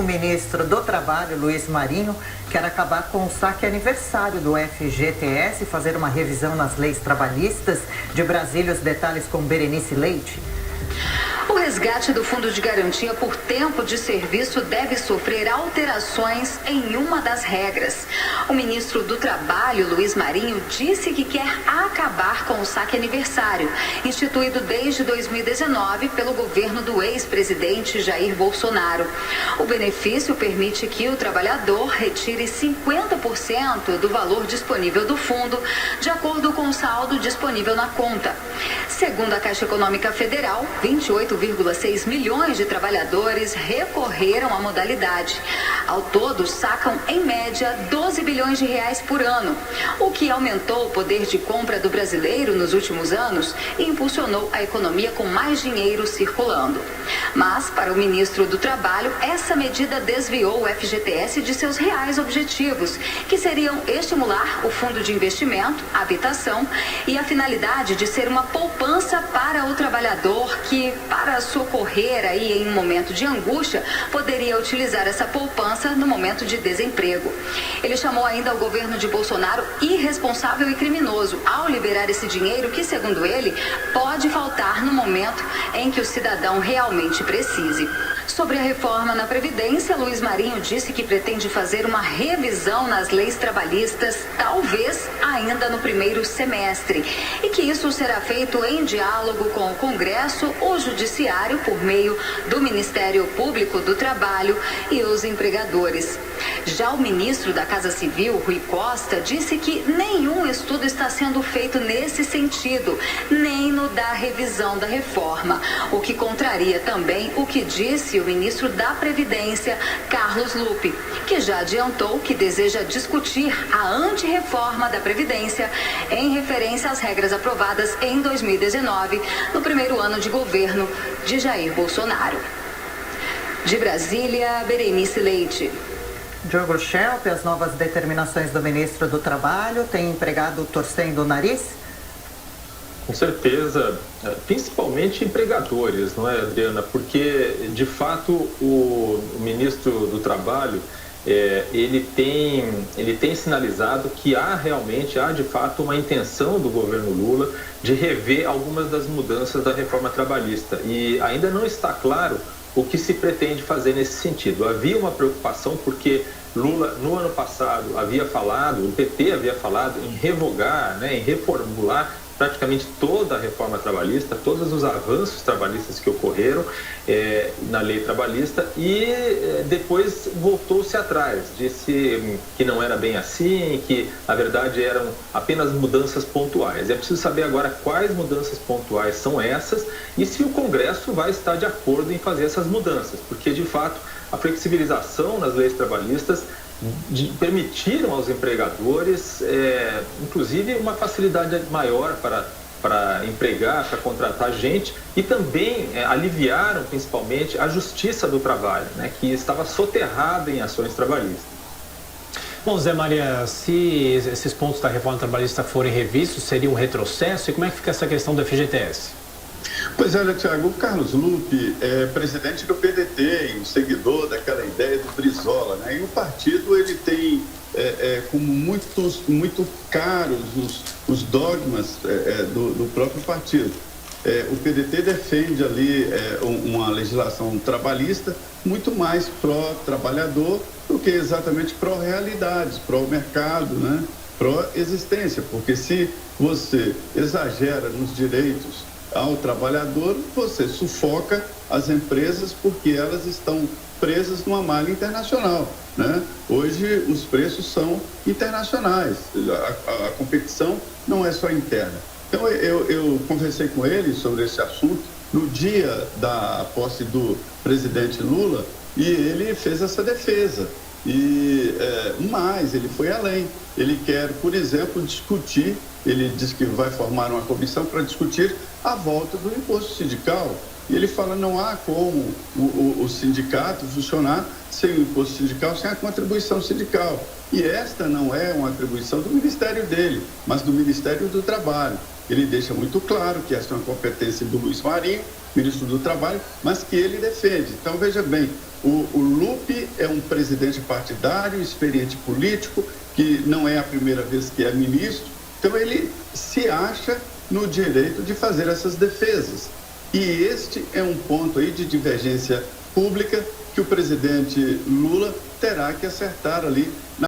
ministro do Trabalho, Luiz Marinho, quer acabar com o saque aniversário do FGTS, fazer uma revisão nas leis trabalhistas. De Brasília, os detalhes com Berenice Leite. O resgate do Fundo de Garantia por Tempo de Serviço deve sofrer alterações em uma das regras. O ministro do Trabalho, Luiz Marinho, disse que quer acabar com o saque aniversário, instituído desde 2019 pelo governo do ex-presidente Jair Bolsonaro. O benefício permite que o trabalhador retire 50% do valor disponível do fundo, de acordo com o saldo disponível na conta. Segundo a Caixa Econômica Federal, 28,6 milhões de trabalhadores recorreram à modalidade. Ao todo, sacam, em média, 12 bilhões de reais por ano, o que aumentou o poder de compra do brasileiro nos últimos anos e impulsionou a economia com mais dinheiro circulando. Mas, para o ministro do Trabalho, essa medida desviou o FGTS de seus reais objetivos, que seriam estimular o fundo de investimento, a habitação e a finalidade de ser uma poupança para o trabalhador que, para socorrer aí em um momento de angústia, poderia utilizar essa poupança no momento de desemprego. Ele chamou ainda o governo de Bolsonaro irresponsável e criminoso ao liberar esse dinheiro que, segundo ele, pode faltar no momento em que o cidadão realmente precise. Sobre a reforma na Previdência, Luiz Marinho disse que pretende fazer uma revisão nas leis trabalhistas, talvez ainda no primeiro semestre, e que isso será feito em diálogo com o Congresso, o Judiciário, por meio do Ministério Público do Trabalho e os empregadores. Já o ministro da Casa Civil, Rui Costa, disse que nenhum estudo está sendo feito nesse sentido, nem no da revisão da reforma, o que contraria também o que disse o ministro da Previdência, Carlos Lupe, que já adiantou que deseja discutir a antirreforma da Previdência em referência às regras aprovadas em 2019, no primeiro ano de governo de Jair Bolsonaro. De Brasília, Berenice Leite. Diogo Schelp, as novas determinações do ministro do Trabalho têm empregado torcendo o nariz? Com certeza, principalmente empregadores, não é, Adriana? Porque, de fato, o ministro do Trabalho, ele tem sinalizado que há de fato, uma intenção do governo Lula de rever algumas das mudanças da reforma trabalhista. E ainda não está claro o que se pretende fazer nesse sentido. Havia uma preocupação porque Lula, no ano passado, o PT havia falado em revogar, em reformular praticamente toda a reforma trabalhista, todos os avanços trabalhistas que ocorreram na lei trabalhista e depois voltou-se atrás, disse que não era bem assim, que na verdade eram apenas mudanças pontuais. É preciso saber agora quais mudanças pontuais são essas e se o Congresso vai estar de acordo em fazer essas mudanças, porque de fato a flexibilização nas leis trabalhistas permitiram aos empregadores, inclusive, uma facilidade maior para empregar, para contratar gente e também aliviaram, principalmente, a justiça do trabalho, que estava soterrada em ações trabalhistas. Bom, Zé Maria, se esses pontos da reforma trabalhista forem revistos, seria um retrocesso? E como é que fica essa questão do FGTS? Pois olha, Tiago, o Carlos Lupe é presidente do PDT, um seguidor daquela ideia do Brizola, E o partido, ele tem como muito caros os dogmas do próprio partido. O PDT defende ali uma legislação trabalhista muito mais pró-trabalhador do que exatamente pró-realidades, pró-mercado, pró-existência, porque se você exagera nos direitos ao trabalhador, você sufoca as empresas porque elas estão presas numa malha internacional, Hoje os preços são internacionais, a competição não é só interna. Então eu conversei com ele sobre esse assunto no dia da posse do presidente Lula e ele fez essa defesa. E mais, ele foi além. Ele quer, por exemplo, discutir, ele diz que vai formar uma comissão para discutir a volta do imposto sindical. E ele fala, não há como o sindicato funcionar sem o imposto sindical, sem a contribuição sindical. E esta não é uma atribuição do ministério dele, mas do Ministério do Trabalho. Ele deixa muito claro que esta é uma competência do Luiz Marinho, ministro do Trabalho, mas que ele defende. Então, veja bem, o Lupe é um presidente partidário, experiente político, que não é a primeira vez que é ministro, então ele se acha no direito de fazer essas defesas. E este é um ponto aí de divergência pública que o presidente Lula terá que acertar ali